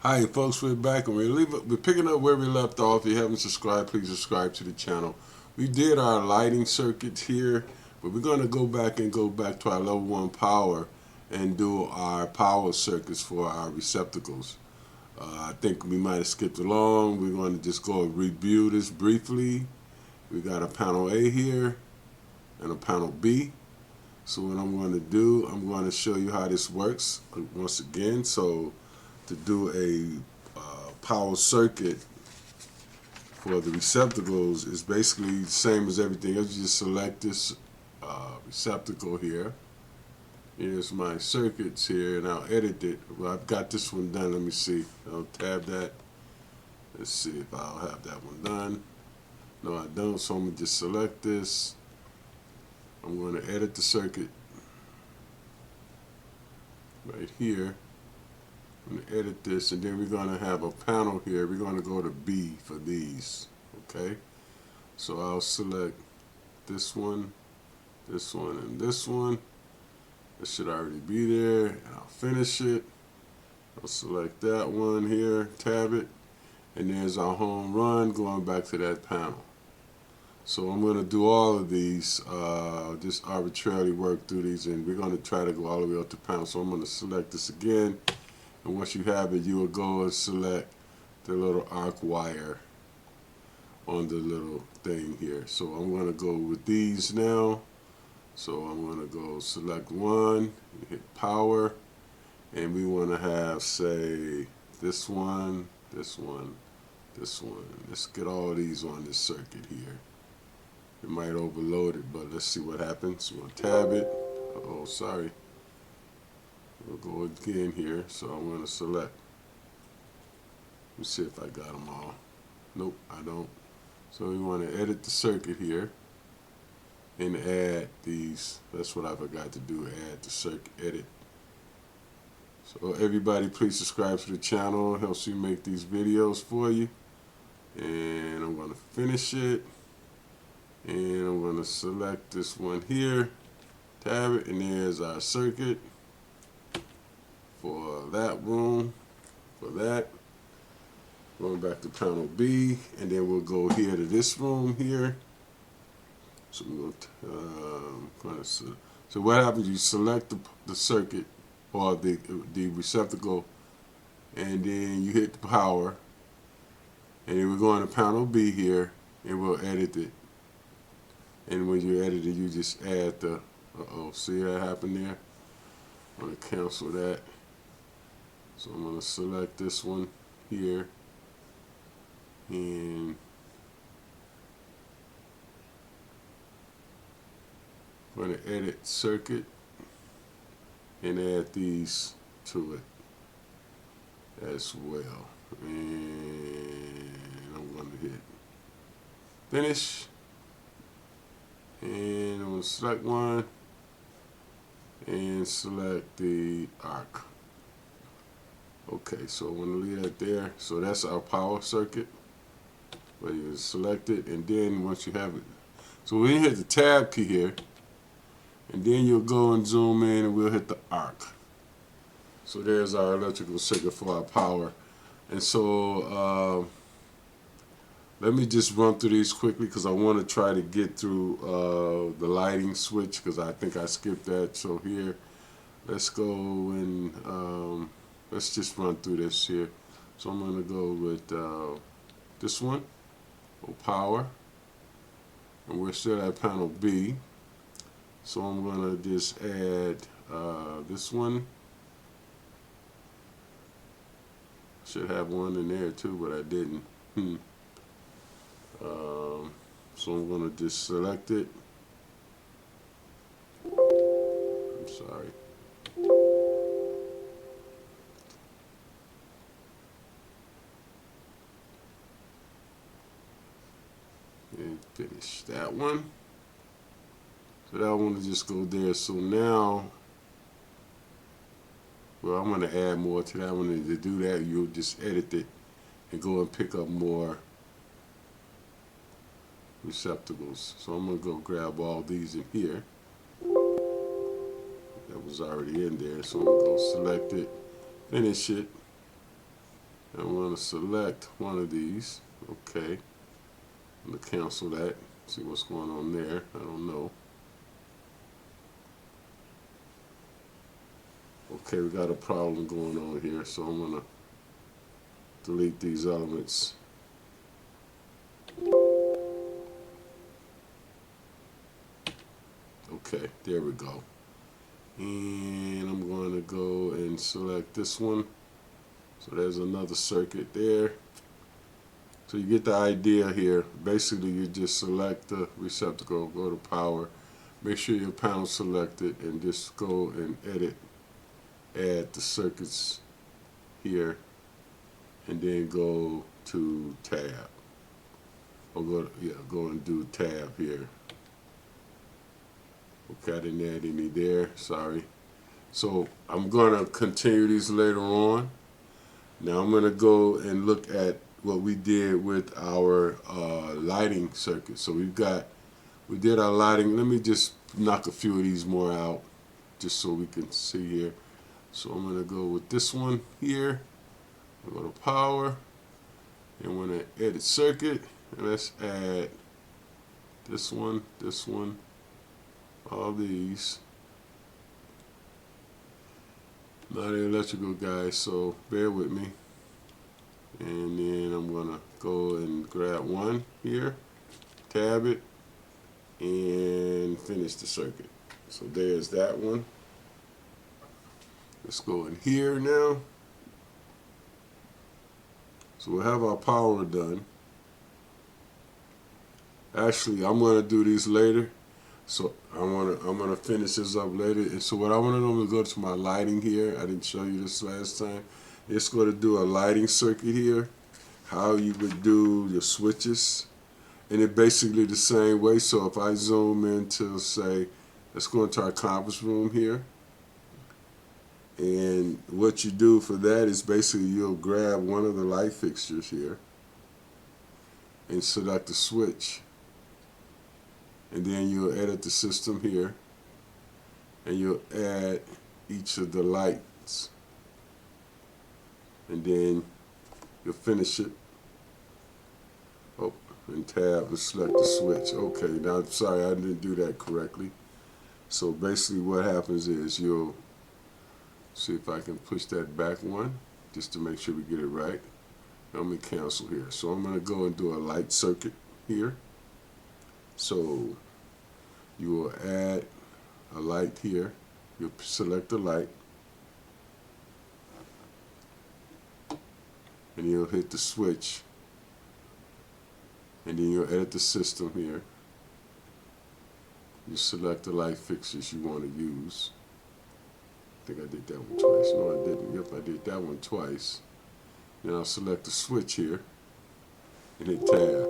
Hi folks, we're back and we're picking up where we left off. If you haven't subscribed, please subscribe to the channel. We did our lighting circuits here, but we're going to go back to our level 1 power and do our power circuits for our receptacles. I think we might have skipped along. We're going to just go and review this briefly. We got a panel A here and a panel B. So what I'm going to do, I'm going to show you how this works once again. So to do a power circuit for the receptacles is basically the same as everything else. You just select this receptacle here. Here's my circuits here, and I'll edit it. Well, I've got this one done. Let me see. I'll tab that. Let's see if I'll have that one done. No, I don't, so I'm going to just select this. I'm going to edit the circuit right here. I'm going to edit this, and then we're going to have a panel here. We're going to go to B for these, okay? So I'll select this one, and this one. It should already be there, and I'll finish it. I'll select that one here, tab it, and there's our home run going back to that panel. So I'm going to do all of these, just arbitrarily work through these, and we're going to try to go all the way up to panel. So I'm going to select this again. And once you have it, you will go and select the little arc wire on the little thing here. So I'm going to go with these now. So I'm going to go select one, hit power, and we want to have, say, this one, this one, this one. Let's get all these on this circuit here. It might overload it, but let's see what happens. We'll tab it. Oh, sorry. We'll go again here, so I'm going to select. Let me see if I got them all. Nope, I don't. So we want to edit the circuit here and add these. That's what I forgot to do, add the circuit, edit. So everybody, please subscribe to the channel. It helps me make these videos for you. And I'm going to finish it. And I'm going to select this one here, tab it, and there's our circuit for that room, for that. Going back to panel B, and then we'll go here to this room here. So we're going to, so what happens? You select the circuit or the receptacle, and then you hit the power, and then we're going to panel B here, and we'll edit it. And when you edit it, you just add the, see that happened there? I'm going to cancel that. So I'm going to select this one here, and I'm going to edit circuit and add these to it as well. And I'm going to hit finish, and I'm going to select one and select the arc. Okay, so I'm going to leave that there. So that's our power circuit. Where you select it, and then once you have it, so we hit the tab key here, and then you'll go and zoom in, and we'll hit the arc. So there's our electrical circuit for our power. And so let me just run through these quickly because I want to try to get through the lighting switch because I think I skipped that. So here, let's go and let's just run through this here. So I'm going to go with this one, power, and we're still at panel B. So I'm going to just add this one. Should have one in there too, but I didn't. So I'm going to just select it. I'm sorry. And finish that one. So that one will just go there. So now, well, I'm going to add more to that one. And to do that, you'll just edit it and go and pick up more receptacles. So I'm going to go grab all these in here. That was already in there. So I'm going to go select it, finish it, I'm going to select one of these. Okay. I'm going to cancel that. See what's going on there. I don't know. Okay, we got a problem going on here, so I'm going to delete these elements. Okay, there we go. And I'm going to go and select this one. So there's another circuit there. So you get the idea here. Basically, you just select the receptacle, go to power, make sure your panel's selected, and just go and edit, add the circuits here, and then go to tab. Or go and do tab here. Okay, I didn't add any there, sorry. So I'm going to continue these later on. Now I'm going to go and look at what we did with our lighting circuit. So we did our lighting. Let me just knock a few of these more out just so we can see here. So I'm going to go with this one here. I'm going to power. And I'm going to edit circuit. And let's add this one, all these. Not electrical guys, so bear with me. And then I'm gonna go and grab one here, tab it, and finish the circuit. So there's that one. Let's go in here now. So we'll have our power done. Actually, I'm gonna do these later. So I'm gonna finish this up later. And so what I want to do is go to my lighting here. I didn't show you this last time. It's going to do a lighting circuit here. How you would do your switches, and it's basically the same way. So if I zoom into, say, let's go into our conference room here. And what you do for that is basically you'll grab one of the light fixtures here and select the switch. And then you'll edit the system here, and you'll add each of the lights, and then you'll finish it. Oh, and tab and select the switch. Okay, now I'm sorry I didn't do that correctly. So basically what happens is you'll see if I can push that back one just to make sure we get it right. Let me cancel here. So I'm going to go and do a light circuit here. So you will add a light here. You'll select the light. And you'll hit the switch. And then you'll edit the system here. You select the light fixtures you want to use. I think I did that one twice. No, I didn't. Yep, I did that one twice. Then I'll select the switch here and hit tab.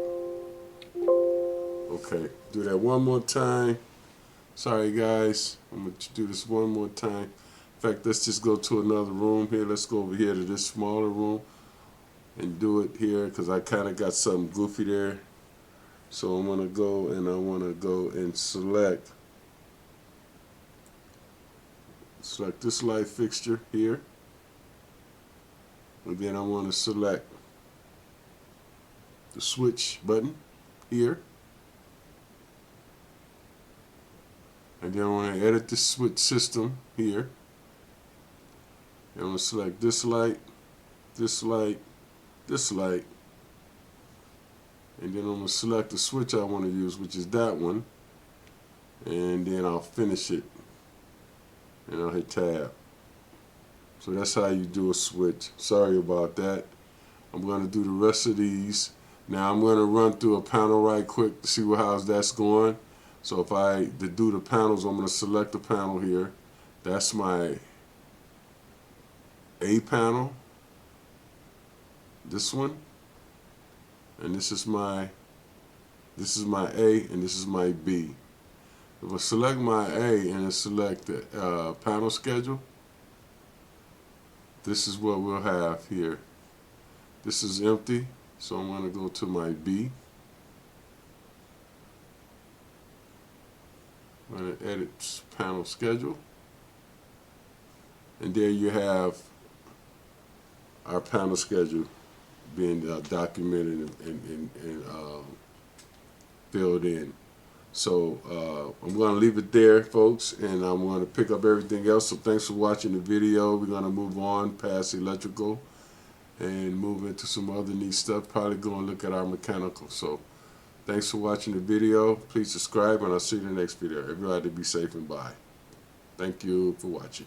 Okay, do that one more time. Sorry guys, I'm going to do this one more time. In fact, let's just go to another room here. Let's go over here to this smaller room and do it here because I kind of got something goofy there. So I'm going to go and I want to go and select this light fixture here. And then I want to select the switch button here. And then I want to edit the switch system here. And I'm going to select this light, this light, this light. And then I'm going to select the switch I want to use, which is that one. And then I'll finish it. And I'll hit tab. So that's how you do a switch. Sorry about that. I'm going to do the rest of these. Now I'm going to run through a panel right quick to see how that's going. So if to do the panels, I'm going to select the panel here. That's my A panel. This one. And this is my A and this is my B. If I select my A and I select the panel schedule, this is what we'll have here. This is empty, so I'm going to go to my B. I'm going to edit panel schedule. And there you have our panel schedule being documented and filled in. So I'm going to leave it there, folks, and I'm going to pick up everything else. So thanks for watching the video. We're going to move on past electrical and move into some other neat stuff. Probably go and look at our mechanical. So thanks for watching the video. Please subscribe, and I'll see you in the next video. Everybody be safe and bye. Thank you for watching.